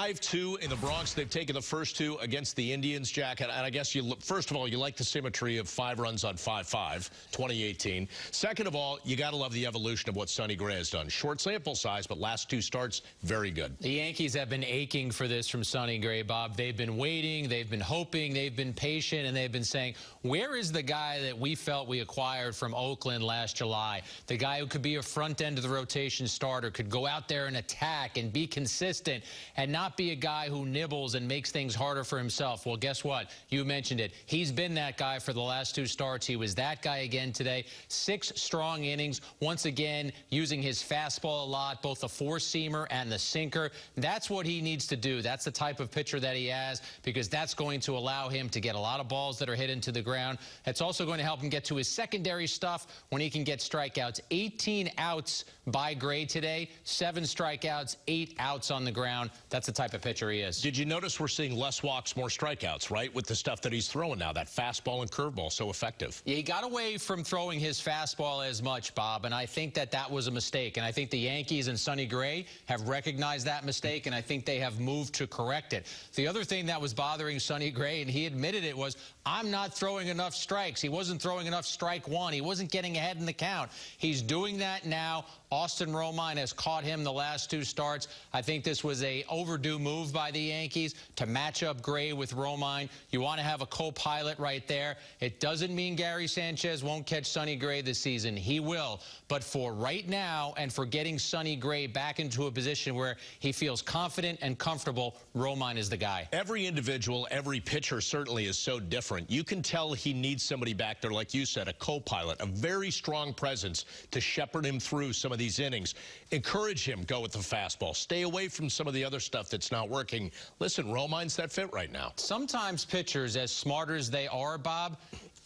5-2 in the Bronx. They've taken the first two against the Indians, Jack. And I guess first of all, you like the symmetry of 5 runs on 5-5, 2018. Second of all, you got to love the evolution of what Sonny Gray has done. Short sample size, but last 2 starts, very good. The Yankees have been aching for this from Sonny Gray, Bob. They've been waiting, they've been hoping, they've been patient, and they've been saying, where is the guy that we felt we acquired from Oakland last July? The guy who could be a front end of the rotation starter, could go out there and attack and be consistent and not be a guy who nibbles and makes things harder for himself. Well, guess what? You mentioned it. He's been that guy for the last 2 starts. He was that guy again today. 6 strong innings. Once again, using his fastball a lot, both the 4-seamer and the sinker. That's what he needs to do. That's the type of pitcher that he has, because that's going to allow him to get a lot of balls that are hit into the ground. It's also going to help him get to his secondary stuff when he can get strikeouts. 18 outs by Gray today, 7 strikeouts, 8 outs on the ground. That's the type of pitcher he is. Did you notice we're seeing less walks, more strikeouts, right, with the stuff that he's throwing now, that fastball and curveball, so effective? Yeah, he got away from throwing his fastball as much, Bob, and I think that was a mistake. And I think the Yankees and Sonny Gray have recognized that mistake, and I think they have moved to correct it. The other thing that was bothering Sonny Gray, and he admitted it, was, I'm not throwing enough strikes. He wasn't throwing enough strike one. He wasn't getting ahead in the count. He's doing that now. Austin Romine has caught him the last 2 starts. I think this was a overdue move by the Yankees to match up Gray with Romine. You want to have a co-pilot right there. It doesn't mean Gary Sanchez won't catch Sonny Gray this season. He will. But for right now, and for getting Sonny Gray back into a position where he feels confident and comfortable, Romine is the guy. Every individual, every pitcher certainly is so different. You can tell he needs somebody back there, like you said, a co-pilot, a very strong presence to shepherd him through some of these innings. Encourage him, go with the fastball. Stay away from some of the other stuff that's not working. Listen, Romine's that fit right now. Sometimes pitchers, as smart as they are, Bob,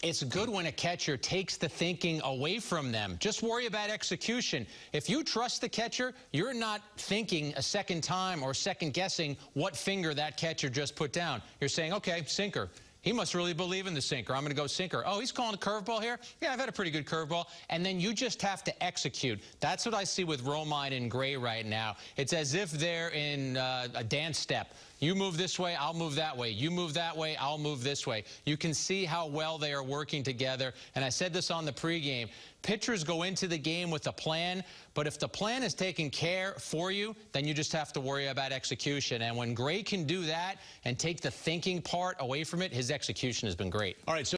it's good when a catcher takes the thinking away from them. Just worry about execution. If you trust the catcher, you're not thinking a second time or second guessing what finger that catcher just put down. You're saying, okay, sinker. He must really believe in the sinker. I'm going to go sinker. Oh, he's calling a curveball here? Yeah, I've had a pretty good curveball. And then you just have to execute. That's what I see with Romine and Gray right now. It's as if they're in a dance step. You move this way, I'll move that way. You move that way, I'll move this way. You can see how well they are working together. And I said this on the pregame. Pitchers go into the game with a plan, but if the plan is taking care for you, then you just have to worry about execution. And when Gray can do that and take the thinking part away from it, his execution has been great. All right. So